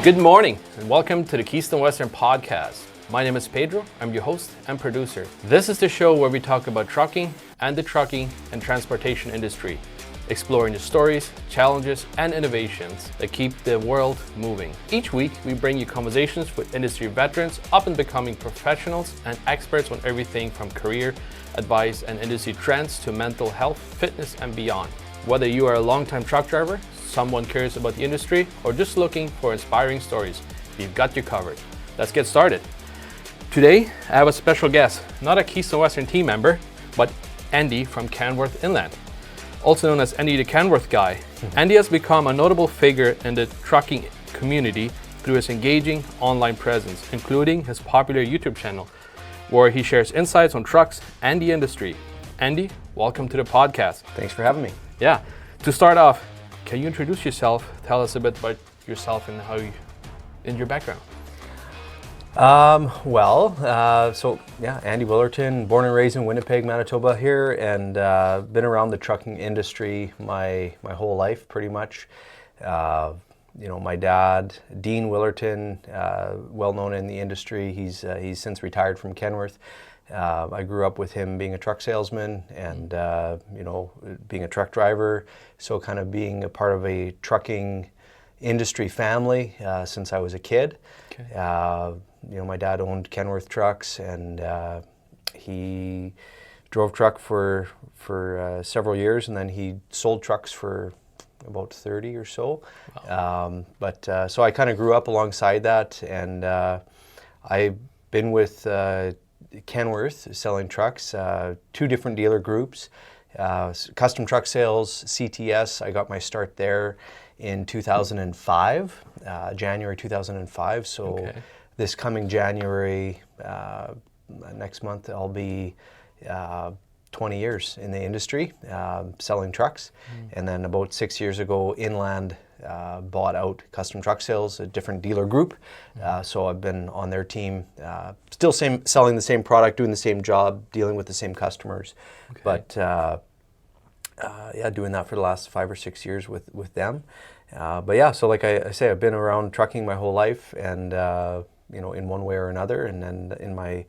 Good morning and welcome to the Keystone Western podcast. My name is Pedro. I'm your host and producer. This is the show where we talk about trucking and the trucking and transportation industry, exploring the stories, challenges, and innovations that keep the world moving. Each week, we bring you conversations with industry veterans up and becoming professionals and experts on everything from career advice and industry trends to mental health, fitness, and beyond. Whether you are a longtime truck driver, someone curious about the industry, or just looking for inspiring stories, we've got you covered. Let's get started. Today, I have a special guest, not a Keystone Western team member, but Andy from Kenworth Inland. Also known as Andy the Kenworth Guy. Andy has become a notable figure in the trucking community through his engaging online presence, including his popular YouTube channel, where he shares insights on trucks and the industry. Andy, welcome to the podcast. Thanks for having me. Yeah. To start off, can you introduce yourself? Tell us a bit about yourself and your background. Andy Willerton, born and raised in Winnipeg, Manitoba here, and been around the trucking industry my whole life, pretty much. My dad, Dean Willerton, well known in the industry. He's since retired from Kenworth. I grew up with him being a truck salesman and being a truck driver, so kind of being a part of a trucking industry family since I was a kid. Okay. My dad owned Kenworth trucks, and he drove truck for several years, and then he sold trucks for about 30 or so. Wow. So I kind of grew up alongside that, and I've been with Kenworth selling trucks, two different dealer groups, custom truck sales, CTS. I got my start there in 2005, January 2005. So okay. This coming January, next month, I'll be 20 years in the industry selling trucks. And then about 6 years ago, Inland bought out Custom Truck Sales, a different dealer group. So I've been on their team, still selling the same product, doing the same job, dealing with the same customers. Okay. But doing that for the last 5 or 6 years with them. So like I say, I've been around trucking my whole life, and in one way or another. And then in my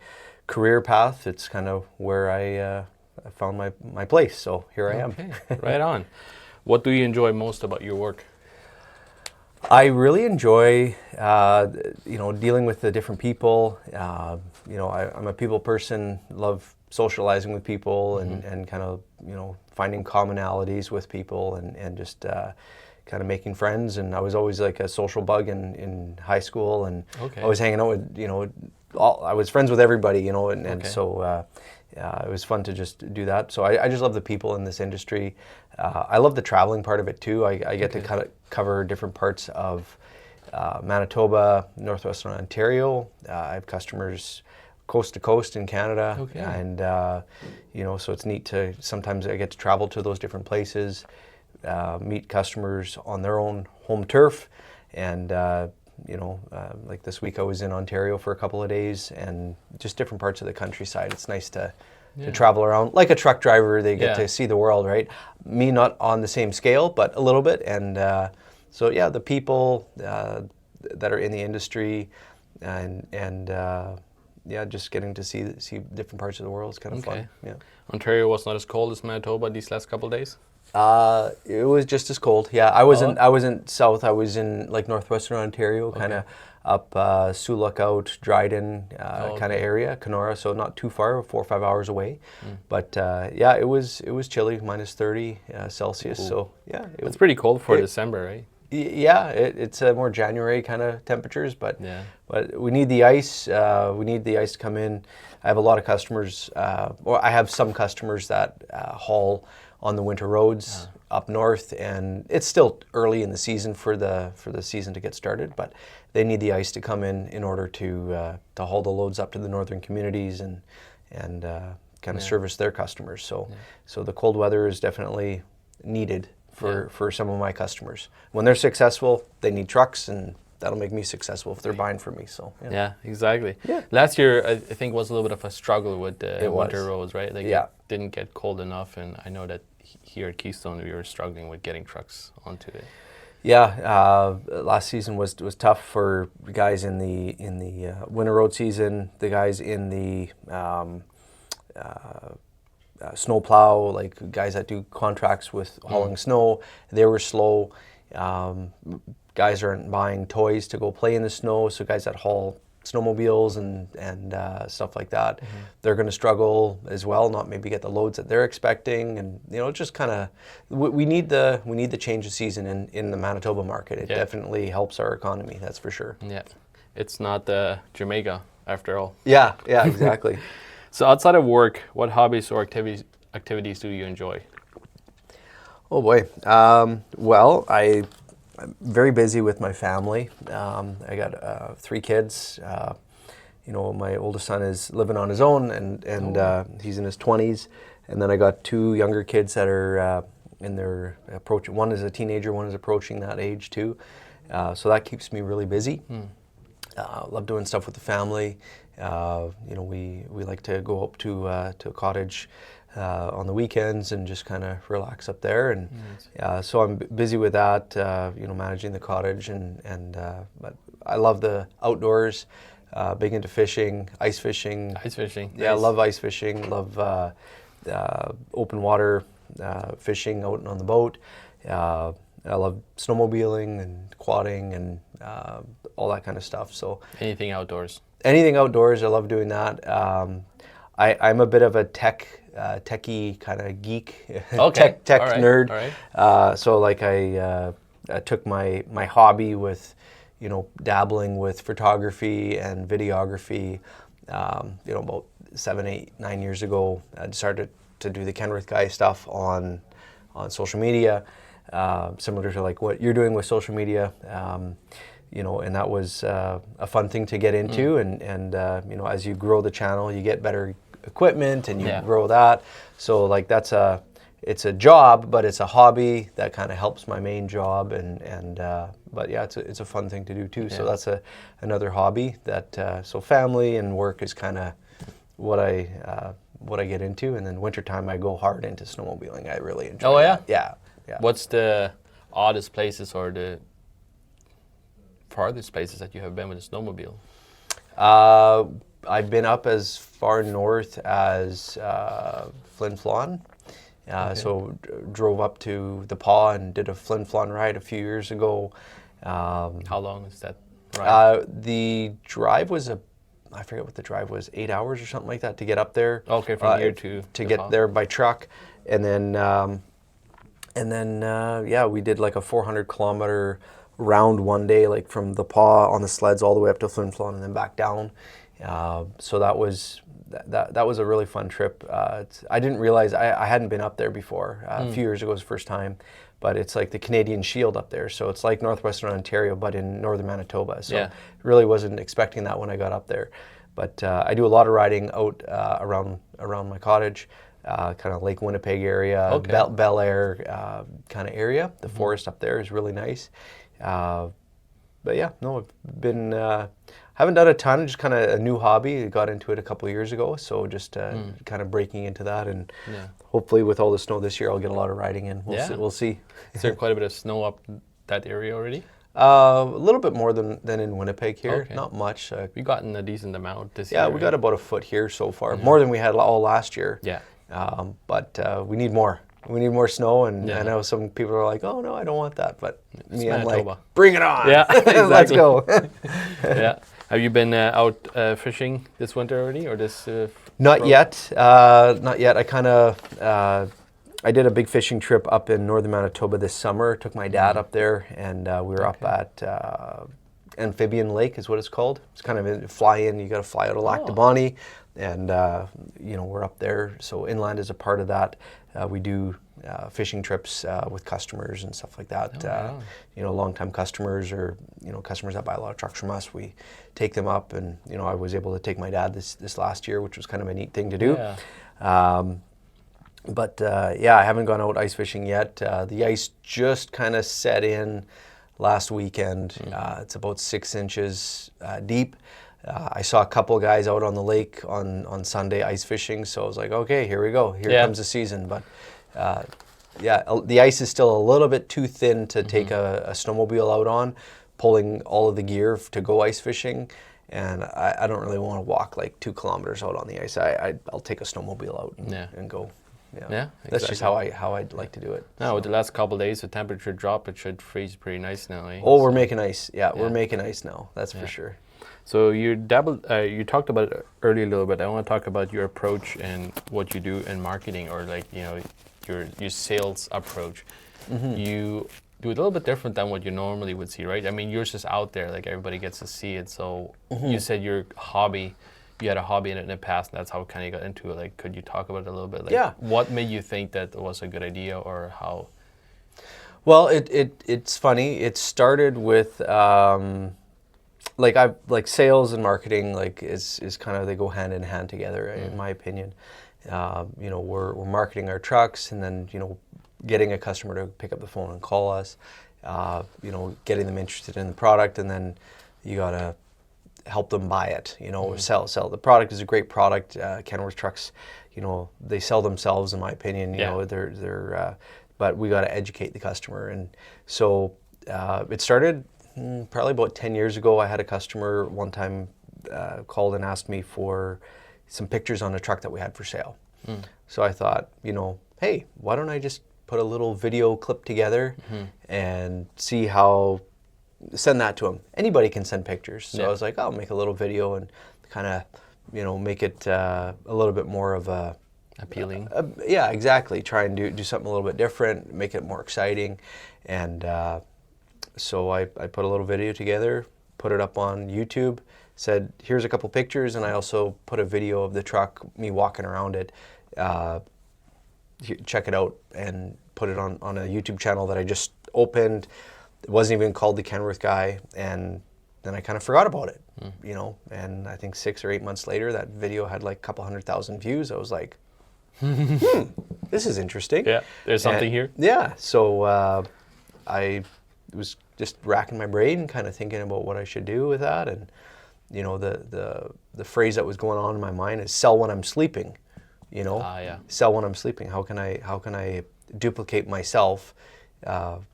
career path, it's kind of where I found my place. So here I am. Right on. What do you enjoy most about your work? I really enjoy, dealing with the different people. I'm a people person, love socializing with people and kind of, finding commonalities with people and just kind of making friends. And I was always like a social bug in high school, and always hanging out with, I was friends with everybody, so it was fun to just do that. So I just love the people in this industry. I love the traveling part of it too. I get to kind of cover different parts of Manitoba, Northwestern Ontario. I have customers coast to coast in Canada, and so it's neat to sometimes I get to travel to those different places, meet customers on their own home turf, and like this week I was in Ontario for a couple of days, and just different parts of the countryside. It's nice to travel around. Like a truck driver, they get to see the world, right? Me, not on the same scale, but a little bit. And the people that are in the industry, and just getting to see different parts of the world is kind of fun. Yeah. Ontario was not as cold as Manitoba these last couple of days? It was just as cold. Yeah, I wasn't south. I was in like Northwestern Ontario, kind of up Sioux Lookout, Dryden kind of area, Kenora. So not too far, 4 or 5 hours away. But it was chilly, minus 30 Celsius. Ooh. So yeah, it's pretty cold for December, right? Yeah, it's more January kind of temperatures, but we need the ice. We need the ice to come in. I have a lot of customers, or I have some customers that haul on the winter roads up north, and it's still early in the season for the season to get started, but they need the ice to come in order to haul the loads up to the northern communities and kind of service their customers. So the cold weather is definitely needed for some of my customers. When they're successful, they need trucks, and that'll make me successful if they're buying from me. So yeah, exactly. Yeah. Last year, I think was a little bit of a struggle with the winter roads, right? It didn't get cold enough, and I know that here at Keystone we were struggling with getting trucks onto it. Yeah, last season was tough for guys in the winter road season. The guys in the snow plow, like guys that do contracts with hauling snow, they were slow. Guys aren't buying toys to go play in the snow, so guys that haul snowmobiles and stuff like that, they're going to struggle as well. Not maybe get the loads that they're expecting, and just kind of we need the change of season in the Manitoba market. It definitely helps our economy. That's for sure. Yeah, it's not Jamaica after all. Yeah, exactly. So outside of work, what hobbies or activities do you enjoy? Oh boy. Well, I'm very busy with my family. I got 3 kids. My oldest son is living on his own, and he's in his 20s. And then I got 2 younger kids that are in their approach. One is a teenager, one is approaching that age too. So that keeps me really busy. Love doing stuff with the family. We like to go up to a cottage on the weekends and just kind of relax up there, and so I'm busy with that. Managing the cottage, but I love the outdoors. Big into fishing, ice fishing. Ice fishing. Yeah, nice. I love ice fishing. Love open water fishing out on the boat. I love snowmobiling and quadding and all that kind of stuff. So anything outdoors. Anything outdoors, I love doing that. I'm a bit of a techie kind of geek, Okay. tech All right. nerd. All right. So like I took my hobby with, dabbling with photography and videography. About 7, 8, 9 years ago, I started to do the Kenworth Guy stuff on social media, similar to like what you're doing with social media. And that was a fun thing to get into. And as you grow the channel, you get better equipment and you grow that. So like it's a job, but it's a hobby that kind of helps my main job. But yeah, it's a fun thing to do too. Yeah. So that's another hobby that, so family and work is kind of what I get into. And then wintertime, I go hard into snowmobiling. I really enjoy that. Yeah. What's the oddest places or the farthest places that you have been with a snowmobile? I've been up as far north as Flyn FL. So drove up to the Paw and did a Flyn FL ride a few years ago. How long is that ride? The drive was I forget what the drive was, 8 hours or something like that to get up there. Okay, from here to get Paw. There by truck, and then we did like a 400-kilometer round one day, like from the Paw on the sleds all the way up to Flyn FL and then back down. So that was a really fun trip. I didn't realize I hadn't been up there before. A few years ago was the first time, but it's like the Canadian Shield up there. So it's like northwestern Ontario, but in northern Manitoba. So really wasn't expecting that when I got up there. But I do a lot of riding out around my cottage, kind of Lake Winnipeg area, Bel Air kind of area. The forest up there is really nice. But yeah, no, I've been, haven't done a ton, just kind of a new hobby. I got into it a couple of years ago, so just kind of breaking into that, and hopefully with all the snow this year, I'll get a lot of riding in. We'll see. Is there quite a bit of snow up that area already? A little bit more than in Winnipeg here, not much. We've gotten a decent amount this year. Yeah, we got about a foot here so far, more than we had all last year. Yeah. But we need more. We need more snow, and I know some people are like, "Oh no, I don't want that," but me, I'm like, "Bring it on!" Yeah, exactly. Let's go. Yeah. Have you been out fishing this winter already, or this? Not yet. Not yet. I kind of I did a big fishing trip up in northern Manitoba this summer. Took my dad up there, and we were up at Amphibian Lake, is what it's called. It's kind of a fly in. You got to fly out of Lac du Bonnet, and we're up there. So inland is a part of that. We do fishing trips with customers and stuff like that. Long-time customers or customers that buy a lot of trucks from us. We take them up, and I was able to take my dad this last year, which was kind of a neat thing to do. Yeah. But I haven't gone out ice fishing yet. The ice just kind of set in last weekend. It's about 6 inches deep. I saw a couple of guys out on the lake on Sunday ice fishing, so I was like, okay, here we go. Here comes the season. But the ice is still a little bit too thin to take a snowmobile out on, pulling all of the gear to go ice fishing. And I don't really want to walk like 2 kilometers out on the ice. I'll take a snowmobile out and go. Yeah, exactly. That's just how I'd like to do it. Now, with the last couple of days, the temperature drop, it should freeze pretty nice now, eh? Oh, we're making ice. Yeah, we're making ice now. That's for sure. So you talked about it earlier a little bit. I want to talk about your approach and what you do in marketing, or like, you know, your sales approach. You do it a little bit different than what you normally would see, right? I mean, yours is out there, like everybody gets to see it. So you said you had a hobby in it in the past, and that's how kind of got into it. Like, could you talk about it a little bit? Like, what made you think that was a good idea, or how? Well, it's funny. It started with like sales and marketing, like is kind of, they go hand in hand together, in my opinion. You know, we're marketing our trucks, and then, you know, getting a customer to pick up the phone and call us, you know, getting them interested in the product, and then you gotta help them buy it, you know, sell. The product is a great product. Kenworth trucks, you know, they sell themselves, in my opinion. You know, they're but we got to educate the customer. And so it started probably about 10 years ago. I had a customer one time called and asked me for some pictures on a truck that we had for sale. So I thought, you know, hey, why don't I just put a little video clip together and send that to them. Anybody can send pictures. So I was like, I'll make a little video and kind of, you know, make it a little bit more of a appealing. Yeah, exactly. Try and do something a little bit different, make it more exciting. And so I put a little video together, put it up on YouTube, said, here's a couple pictures, and I also put a video of the truck, me walking around it. Check it out, and put it on a YouTube channel that I just opened. It wasn't even called the Kenworth Guy, and then I kind of forgot about it, you know. And I think 6 or 8 months later, that video had like a couple 100,000 views. I was like, this is interesting. Yeah, there's something here. Yeah, so I was just racking my brain, kind of thinking about what I should do with that. And, you know, the phrase that was going on in my mind is sell when I'm sleeping, you know. Sell when I'm sleeping. How can I duplicate myself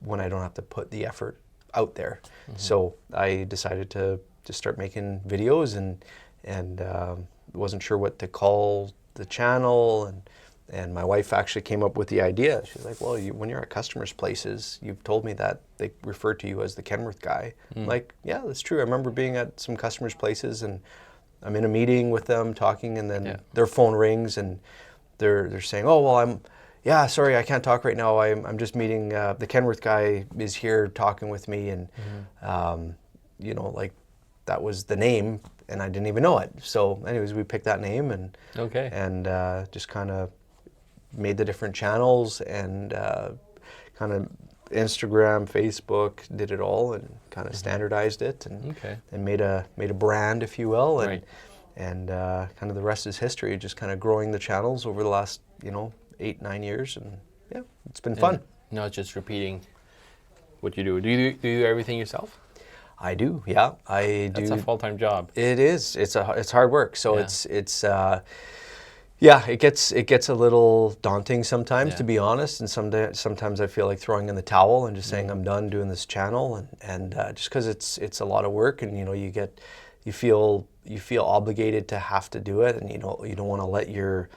when I don't have to put the effort out there? So I decided to start making videos, and wasn't sure what to call the channel, and my wife actually came up with the idea. She's like, well, when you're at customers' places, you've told me that they refer to you as the Kenworth Guy. I'm like, yeah, that's true. I remember being at some customers' places, and I'm in a meeting with them talking, and then their phone rings, and they're saying, oh, well, sorry, I can't talk right now. I'm just meeting, the Kenworth Guy is here talking with me, and you know, like, that was the name, and I didn't even know it. So anyways, we picked that name, and just kind of made the different channels, and kind of Instagram, Facebook, did it all, and kind of standardized it, and made a brand, if you will, and kind of the rest is history. Just kind of growing the channels over the last, you know, 8-9 years, and yeah, it's been fun. Not just repeating what you do. Do you do everything yourself? I do, yeah. That's a full-time job. It is. It's hard work. So it's it gets a little daunting sometimes, to be honest. And sometimes I feel like throwing in the towel and just saying I'm done doing this channel, and just because it's a lot of work, and you know, you feel obligated to have to do it, and you don't want to let your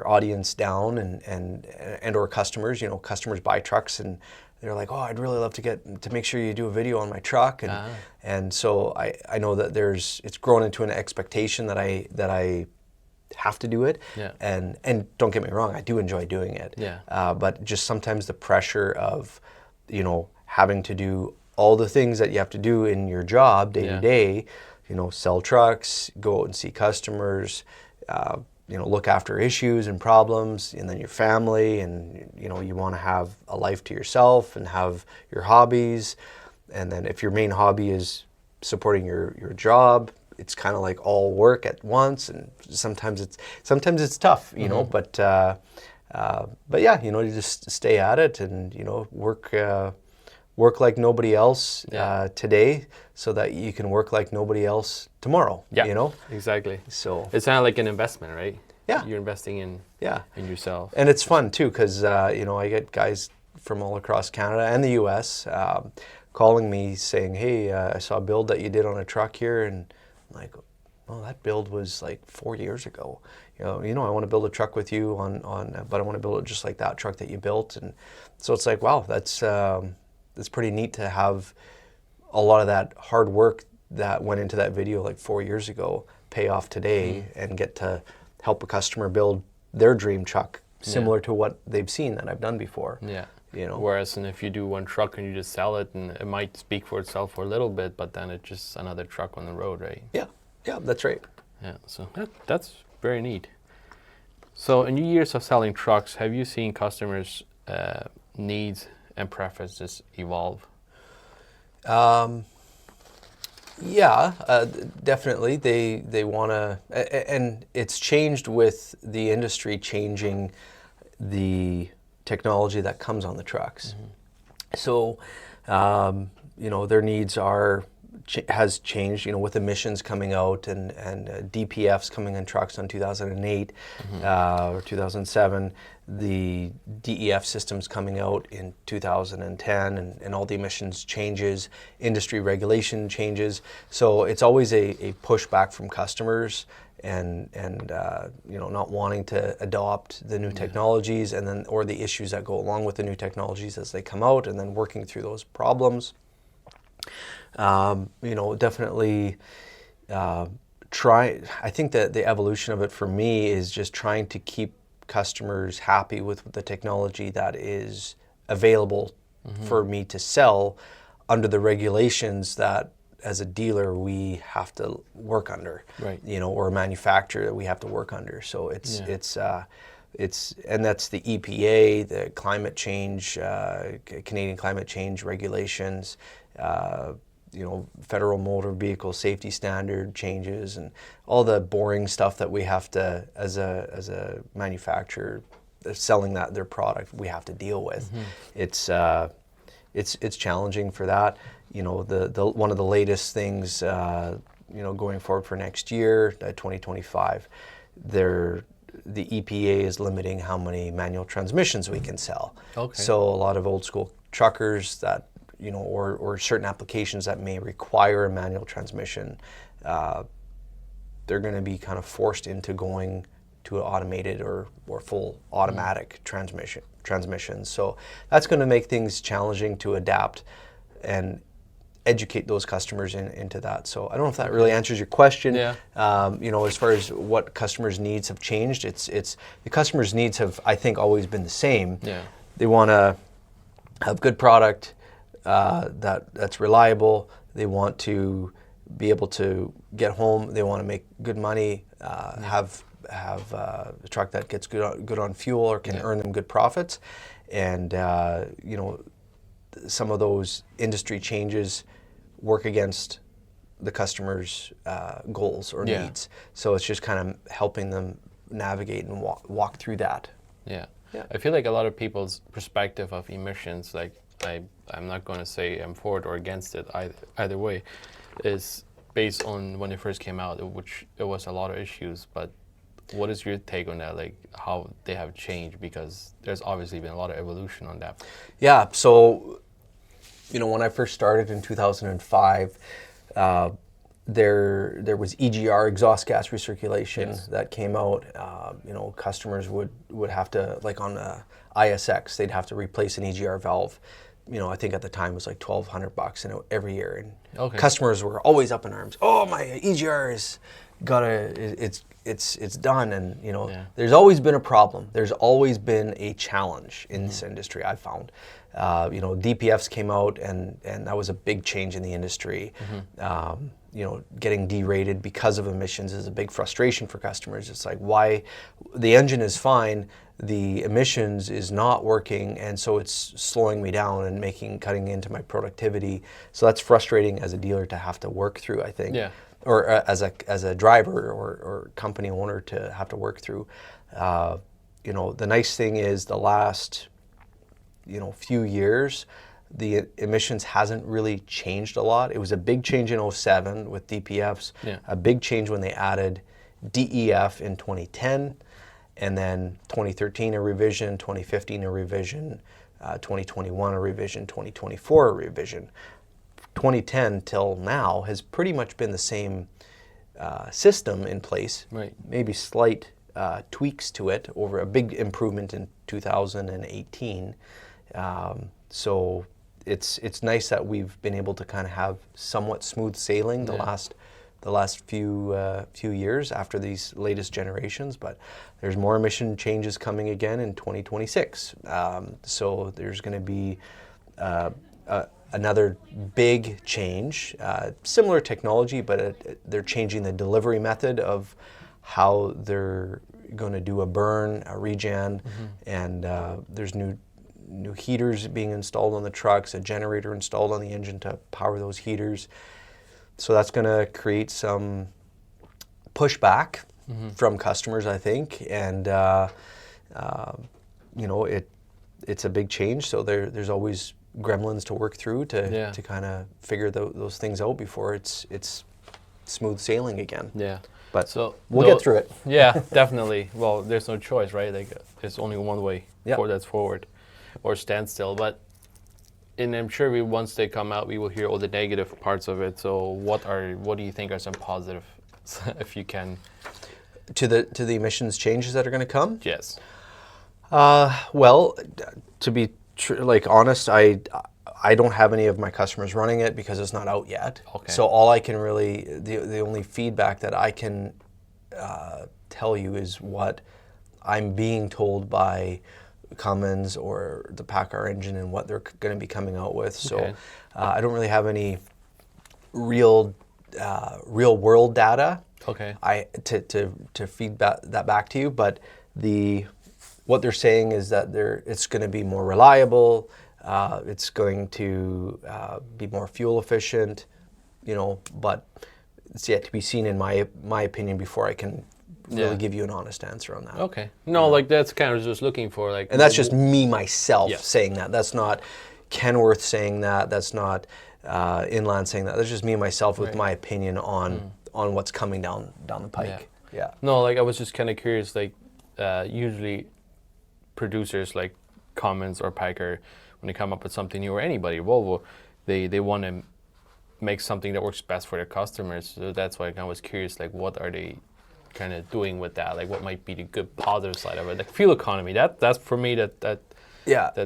audience down, and or customers. You know, customers buy trucks, and they're like, oh, I'd really love to make sure you do a video on my truck, and so I know that it's grown into an expectation that I have to do it, and don't get me wrong, I do enjoy doing it, but just sometimes the pressure of, you know, having to do all the things that you have to do in your job day to day, you know, sell trucks, go out and see customers, you know, look after issues and problems, and then your family, and you know, you want to have a life to yourself and have your hobbies, and then if your main hobby is supporting your job, it's kind of like all work at once, and sometimes it's tough, you know, but yeah, you know, you just stay at it, and you know, work like nobody else today, so that you can work like nobody else tomorrow. You know, exactly. So it's kind of like an investment, right? Yeah. You're investing in yourself. And it's fun too, because you know, I get guys from all across Canada and the U.S. Calling me saying, "Hey, I saw a build that you did on a truck here," and I'm like, "Oh, that build was like 4 years ago. You know, I want to build a truck with you but I want to build it just like that truck that you built." And so it's like, wow, that's pretty neat to have a lot of that hard work that went into that video like 4 years ago pay off today, and get to help a customer build their dream truck similar to what they've seen that I've done before. Yeah. You know. Whereas, and if you do one truck and you just sell it, and it might speak for itself for a little bit, but then it's just another truck on the road, right? Yeah. Yeah, that's right. Yeah. So that's very neat. So in your years of selling trucks, have you seen customers' needs and preferences evolve? Yeah, definitely. They want to, and it's changed with the industry changing the technology that comes on the trucks. So, you know, their needs has changed. You know, with emissions coming out and DPFs coming in trucks in 2008 or 2007, the DEF systems coming out in 2010, and all the emissions changes, industry regulation changes. So it's always a pushback from customers, and you know, not wanting to adopt the new technologies, and then or the issues that go along with the new technologies as they come out, and then working through those problems. You know, definitely I think that the evolution of it for me is just trying to keep customers happy with the technology that is available for me to sell under the regulations that as a dealer we have to work under, right? You know, or a manufacturer that we have to work under. So it's and that's the EPA, the climate change, Canadian climate change regulations, you know, federal motor vehicle safety standard changes, and all the boring stuff that we have to, as a manufacturer selling their product, we have to deal with. It's challenging for that. You know, the one of the latest things, you know, going forward for next year, 2025, the EPA is limiting how many manual transmissions we can sell. Okay. So a lot of old school truckers that, you know, or certain applications that may require a manual transmission, they're going to be kind of forced into going to an automated or full automatic transmissions. So that's going to make things challenging to adapt and educate those customers into that. So I don't know if that really answers your question. Yeah. You know, as far as what customers' needs have changed, it's the customers' needs have, I think, always been the same. Yeah. They want to have good product, that's reliable. They want to be able to get home. They want to make good money, have a truck that gets good on fuel or can earn them good profits. And you know, some of those industry changes work against the customer's goals or needs. So it's just kind of helping them navigate and walk through that. Yeah. I feel like a lot of people's perspective of emissions, like I'm not going to say I'm for it or against it either way, is based on when it first came out, which it was a lot of issues. But what is your take on that, like how they have changed? Because there's obviously been a lot of evolution on that. Yeah, so, you know, when I first started in 2005, there was EGR, exhaust gas recirculation, that came out. You know, customers would have to, like on ISX, they'd have to replace an EGR valve. You know, I think at the time it was like $1,200 every year, and customers were always up in arms. Oh, my EGR is it's done, and you know, there's always been a problem. There's always been a challenge in this industry, I've found. You know, DPFs came out, and that was a big change in the industry. You know, getting derated because of emissions is a big frustration for customers. It's like, why the engine is fine, the emissions is not working, and so it's slowing me down and cutting into my productivity. So that's frustrating as a dealer to have to work through, I think. Yeah. Or as a driver or company owner to have to work through. You know, the nice thing is the last, you know, few years, the emissions hasn't really changed a lot. It was a big change in 2007 with DPFs, a big change when they added DEF in 2010, and then 2013 a revision, 2015 a revision, 2021 a revision, 2024 a revision. 2010 till now has pretty much been the same system in place, Right. maybe slight tweaks to it over a big improvement in 2018. So it's nice that we've been able to kind of have somewhat smooth sailing the last few years after these latest generations, but there's more emission changes coming again in 2026. So there's going to be another big change, similar technology, but they're changing the delivery method of how they're going to do a burn, a regen, and there's new heaters being installed on the trucks, a generator installed on the engine to power those heaters. So that's going to create some pushback from customers, I think, and it's a big change. So there's always gremlins to work through to kind of figure those things out before it's smooth sailing again. Yeah. But so we'll get through it. Yeah, definitely. Well, there's no choice, right? Like, there's only one way that's forward or standstill. But and I'm sure once they come out, we will hear all the negative parts of it. So what do you think are some positive, if you can? To the emissions changes that are going to come? Yes. Well, to be honest, I don't have any of my customers running it because it's not out yet. Okay. So all I can really, the only feedback that I can tell you is what I'm being told by Cummins or the Packar engine and what they're going to be coming out with. So I don't really have any real world data. Okay. To feed that back to you, but what they're saying is that it's going to be more reliable. It's going to be more fuel efficient, but it's yet to be seen in my opinion before I can really give you an honest answer on that. Okay. No, that's kind of just looking for and that's just me myself saying that. That's not Kenworth saying that. That's not Inland saying that. That's just me and myself with my opinion on what's coming down the pike. Yeah. No, I was just kind of curious. Usually, producers like Cummins or Packar, when they come up with something new, or anybody, Volvo, they want to make something that works best for their customers. So that's why I was curious, what are they kind of doing with that? What might be the good positive side of it? Like fuel economy, that's for me that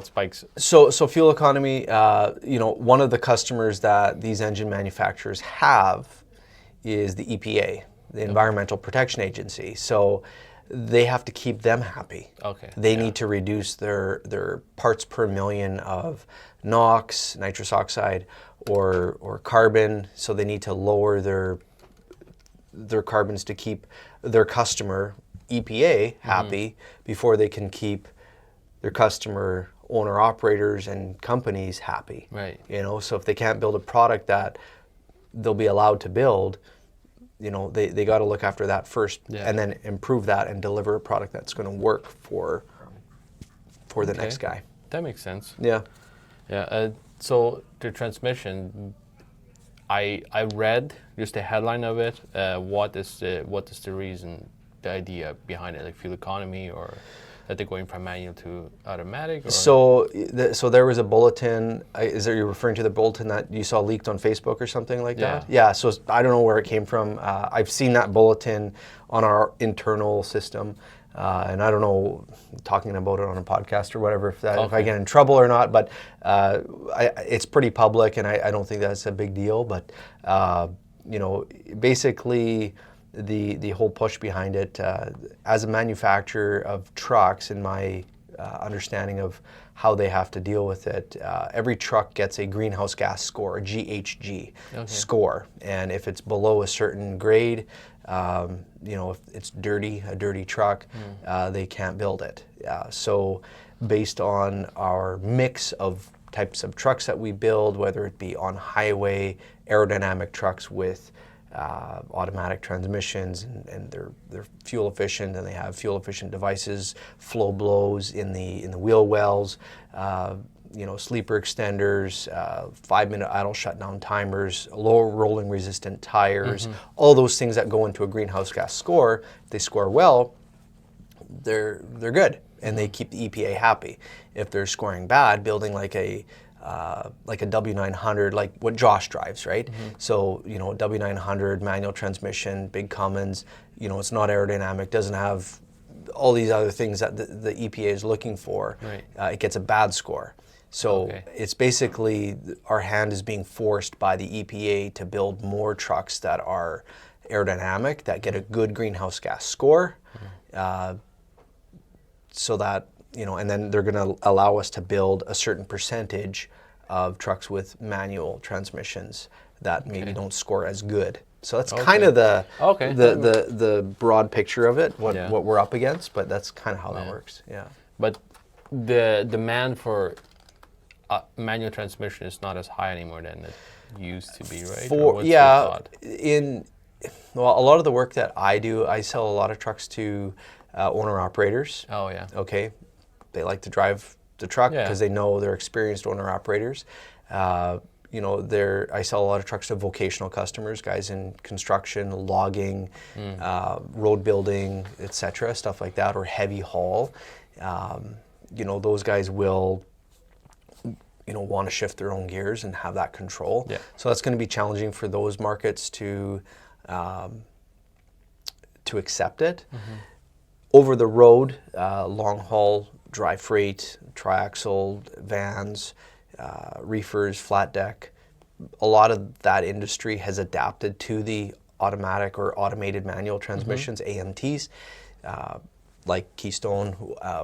spikes. So fuel economy, one of the customers that these engine manufacturers have is the EPA, the Environmental Protection Agency. So they have to keep them happy. Okay. They need to reduce their parts per million of NOx, nitrous oxide, or carbon. So they need to lower their carbons to keep their customer, EPA, happy before they can keep their customer, owner-operators, and companies happy. Right. So if they can't build a product that they'll be allowed to build, they got to look after that first and then improve that and deliver a product that's going to work for the next guy. That makes sense. Yeah. Yeah. So the transmission, I read just the headline of it. What is the reason, the idea behind it? Like fuel economy, or that they're going from manual to automatic? Or? So there was a bulletin. You're referring to the bulletin that you saw leaked on Facebook or something like that? Yeah. So I don't know where it came from. I've seen that bulletin on our internal system, and I don't know, talking about it on a podcast or whatever, if I get in trouble or not. But it's pretty public, and I don't think that's a big deal. But basically, the whole push behind it, as a manufacturer of trucks, in my understanding of how they have to deal with it, every truck gets a greenhouse gas score, a GHG score, and if it's below a certain grade, if it's a dirty truck, they can't build it. So based on our mix of types of trucks that we build, whether it be on highway aerodynamic trucks with automatic transmissions, and they're fuel efficient, and they have fuel efficient devices, flow blows in the wheel wells. sleeper extenders, 5-minute idle shutdown timers, low rolling resistant tires, all those things that go into a greenhouse gas score. If they score well, they're good, and they keep the EPA happy. If they're scoring bad, building like a W900, like what Josh drives, right? So, W900 manual transmission, big Cummins, it's not aerodynamic, doesn't have all these other things that the EPA is looking for. Right. It gets a bad score. So it's basically our hand is being forced by the EPA to build more trucks that are aerodynamic, that get a good greenhouse gas score, so that, and then they're going to allow us to build a certain percentage of trucks with manual transmissions that maybe don't score as good. So that's kind of the broad picture of it, what we're up against, but that's kind of how that works. Yeah. But the demand for manual transmission is not as high anymore than it used to be, right? A lot of the work that I do, I sell a lot of trucks to owner-operators. Oh, yeah. Okay. They like to drive the truck because they know they're experienced owner-operators. I sell a lot of trucks to vocational customers, guys in construction, logging, road building, etc., stuff like that, or heavy haul. Those guys will want to shift their own gears and have that control. Yeah. So that's going to be challenging for those markets to accept it. Over the road, long haul, dry freight, triaxle, vans, reefers, flat deck, a lot of that industry has adapted to the automatic or automated manual transmissions, AMTs. Like Keystone,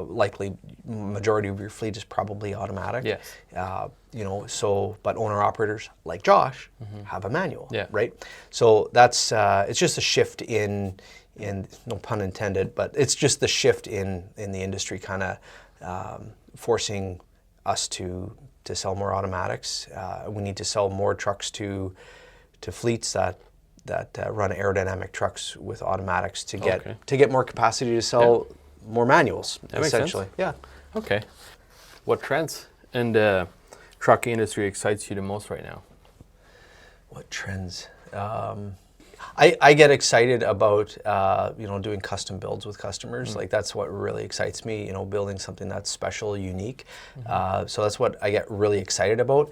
likely majority of your fleet is probably automatic. Yes. But owner-operators like Josh have a manual, Yeah. right? So that's, it's just a shift in no pun intended, but it's just the shift in the industry kind of forcing us to sell more automatics. We need to sell more trucks to fleets that run aerodynamic trucks with automatics to get more capacity to sell more manuals, essentially. Makes sense. Yeah. Okay. What trends in the trucking industry excites you the most right now? What trends? I get excited about doing custom builds with customers. Like that's what really excites me. Building something that's special, unique. So that's what I get really excited about.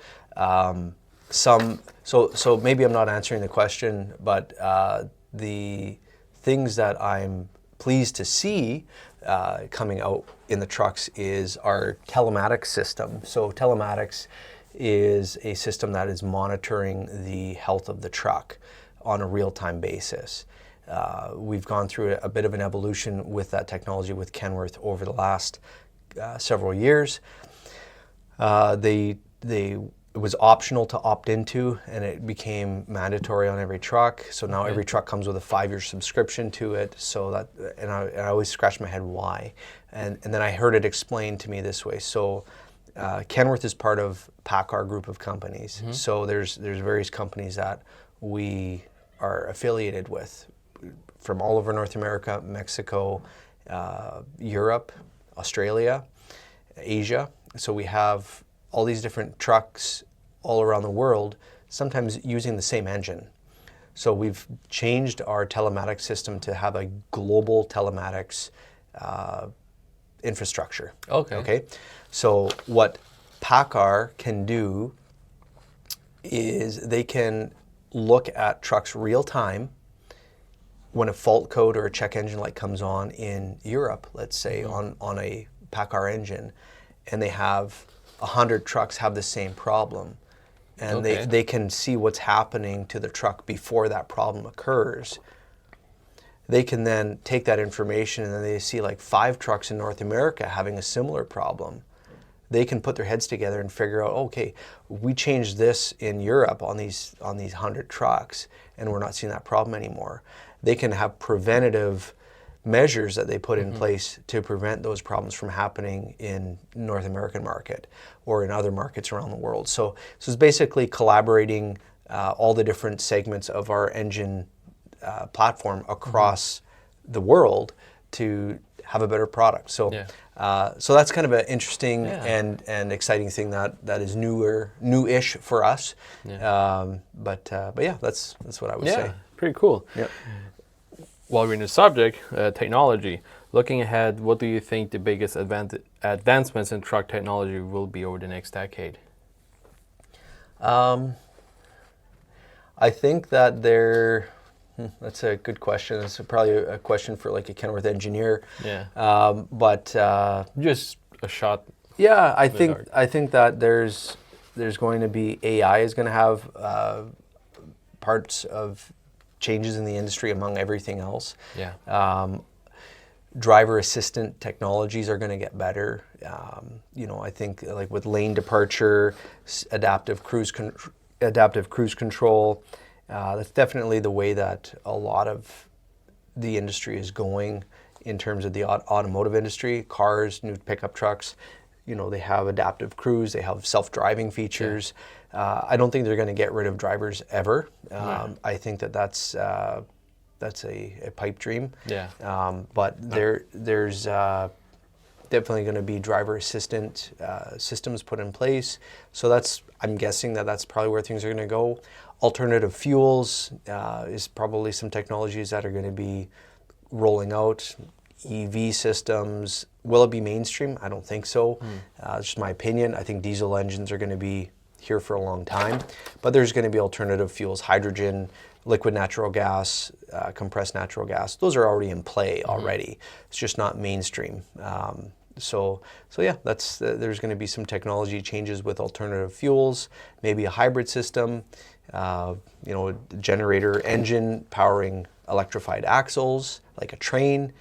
So maybe I'm not answering the question, but the things that I'm pleased to see coming out in the trucks is our telematics system. So telematics is a system that is monitoring the health of the truck on a real-time basis. We've gone through a bit of an evolution with that technology with Kenworth over the last several years. It was optional to opt into, and it became mandatory on every truck. So now every truck comes with a 5-year subscription to it. So that, and I always scratch my head why. And then I heard it explained to me this way. So Kenworth is part of Packar group of companies. So there's various companies that we are affiliated with from all over North America, Mexico, Europe, Australia, Asia. So we have all these different trucks all around the world, sometimes using the same engine. So we've changed our telematics system to have a global telematics infrastructure. Okay. So what Packar can do is they can look at trucks real time when a fault code or a check engine light comes on in Europe, let's say on a Packar engine, and they have 100 trucks have the same problem, and they can see what's happening to the truck before that problem occurs. They can then take that information, and then they see like 5 trucks in North America having a similar problem. They can put their heads together and figure out, okay, we changed this in Europe on these 100 trucks, and we're not seeing that problem anymore. They can have preventative measures that they put in place to prevent those problems from happening in North American market or in other markets around the world. So it's basically collaborating all the different segments of our engine platform across the world to have a better product. So, Yeah. so that's kind of an interesting Yeah. and exciting thing that is newish for us. Yeah. But yeah, that's what I would Yeah, say. pretty cool. Yep. While we're in the subject, technology, looking ahead, what do you think the biggest advancements in truck technology will be over the next decade? I think that that's a good question. It's probably a question for like a Kenworth engineer. Yeah. But Just a shot. yeah, I dark. think that there's going to be AI is going to have parts of changes in the industry among everything else. Yeah. Driver assistant technologies are going to get better. I think like with lane departure, adaptive cruise control. That's definitely the way that a lot of the industry is going in terms of the automotive industry. Cars, new pickup trucks, they have adaptive cruise, they have self-driving features. I don't think they're going to get rid of drivers ever. I think that's a pipe dream. Yeah. But there's definitely going to be driver assistant systems put in place. So I'm guessing that's probably where things are going to go. Alternative fuels is probably some technologies that are going to be rolling out. EV systems, will it be mainstream? I don't think so. It's just my opinion. I think diesel engines are going to be here for a long time, but there's going to be alternative fuels, hydrogen, liquid natural gas, compressed natural gas. Those are already in play already. It's just not mainstream. So yeah, there's going to be some technology changes with alternative fuels, maybe a hybrid system, a generator engine powering electrified axles, like a train.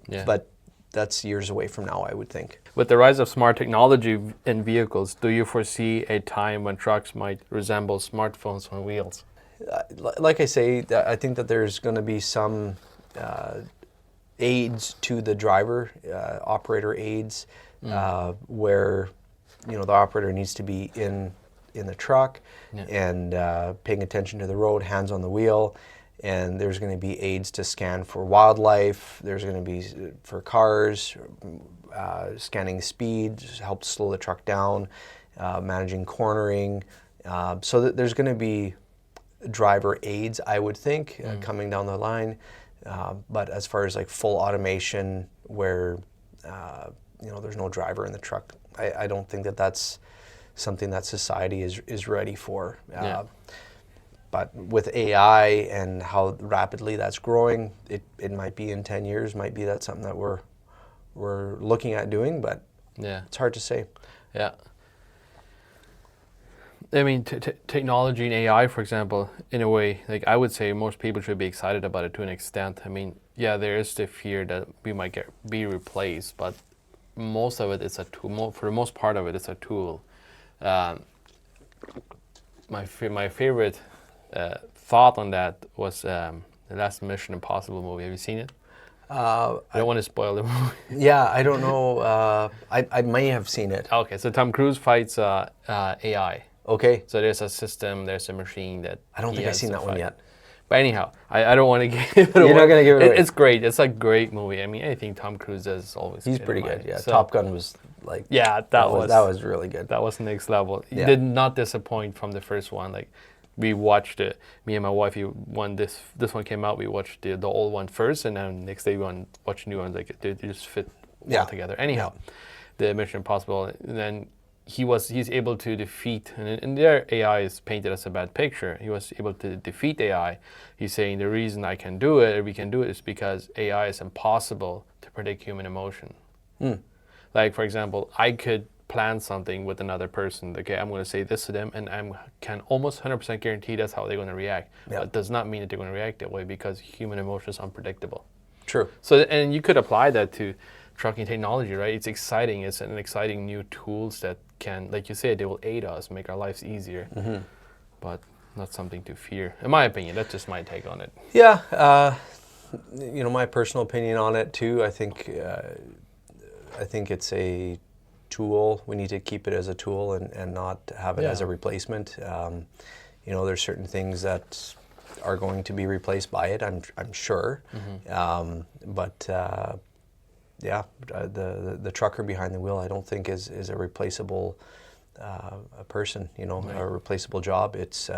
Yeah. But that's years away from now, I would think. With the rise of smart technology in vehicles, do you foresee a time when trucks might resemble smartphones on wheels? Like I say, I think that there's going to be some aids to the driver, operator aids, where the operator needs to be in the truck and paying attention to the road, hands on the wheel. And there's going to be aids to scan for wildlife. There's going to be for cars, scanning speed, help slow the truck down, managing cornering. So there's going to be driver aids, I would think, coming down the line. But as far as like full automation where, there's no driver in the truck, I don't think that's something that society is ready for. But with AI and how rapidly that's growing, it might be in 10 years, might be that's something that we're looking at doing, but it's hard to say. Yeah. I mean, technology and AI, for example, in a way, like I would say most people should be excited about it to an extent. I mean, yeah, there is the fear that we might be replaced, but most of it is a tool. For the most part of it, it's a tool. My favorite thought on that was the last Mission Impossible movie. Have you seen it? I don't want to spoil the movie. Yeah, I don't know. I may have seen it. Okay, so Tom Cruise fights AI. Okay. So there's a system, there's a machine that I don't think I've seen that one yet. But anyhow, I don't want to give it away. You're not going to give it away. It's great. It's a great movie. I mean, anything Tom Cruise does is always He's good pretty in my good, yeah. So, Top Gun was like... Yeah, that was really good. That was next level. He Yeah. did not disappoint from the first one. Like, we watched it. Me and my wife, when this one came out, we watched the old one first, and then next day we watched new ones. Like, they just fit well together. Anyhow, the Mission Impossible, and then he's able to defeat, and their AI is painted as a bad picture. He was able to defeat AI. He's saying the reason I can do it, or we can do it, is because AI is impossible to predict human emotion. Like, for example, I could plan something with another person. Okay, I'm going to say this to them, and I can almost 100% guarantee that's how they're going to react. But it does not mean that they're going to react that way, because human emotion is unpredictable. True. So, and you could apply that to trucking technology, right? It's exciting. It's an exciting new tools that can, like you said, they will aid us, make our lives easier. But not something to fear, in my opinion. That's just my take on it. Yeah, my personal opinion on it too. I think it's a tool. We need to keep it as a tool and not have it as a replacement. There's certain things that are going to be replaced by it. I'm sure. The trucker behind the wheel, I don't think is a replaceable a person. A replaceable job. It's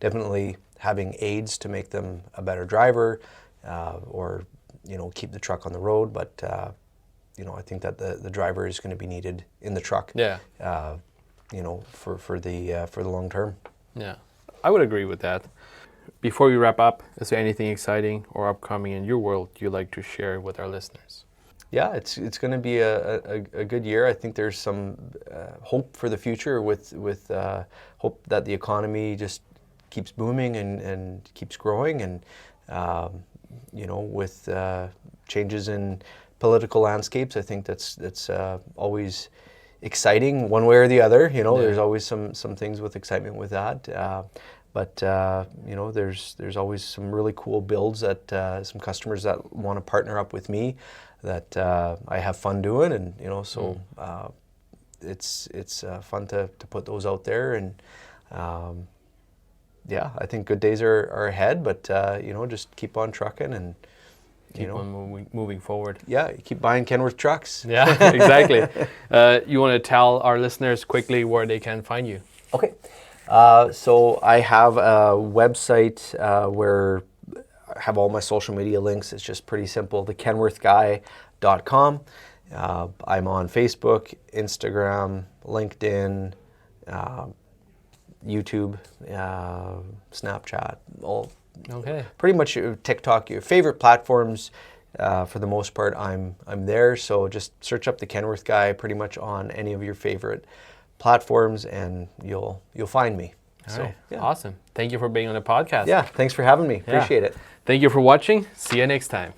definitely having aids to make them a better driver, or keep the truck on the road. But I think that the driver is going to be needed in the truck. Yeah. For the long term. Yeah, I would agree with that. Before we wrap up, is there anything exciting or upcoming in your world you'd like to share with our listeners? Yeah, it's going to be a good year. I think there's some hope for the future with hope that the economy just keeps booming and keeps growing, and with changes in political landscapes, I think that's always exciting one way or the other. There's always some things with excitement with that. But there's always some really cool builds that some customers that want to partner up with me that I have fun doing, and it's fun to put those out there, and I think good days are ahead. But just keep on trucking and keep on moving forward. Yeah, keep buying Kenworth trucks. Yeah, exactly. You want to tell our listeners quickly where they can find you? Okay. So I have a website where I have all my social media links. It's just pretty simple, thekenworthguy.com. I'm on Facebook, Instagram, LinkedIn, YouTube, Snapchat, all. Okay. Pretty much TikTok, your favorite platforms. For the most part, I'm there. So just search up the Kenworth Guy pretty much on any of your favorite platforms, and you'll find me. All right. Yeah. Awesome. Thank you for being on the podcast. Yeah, thanks for having me. Appreciate it. Thank you for watching. See you next time.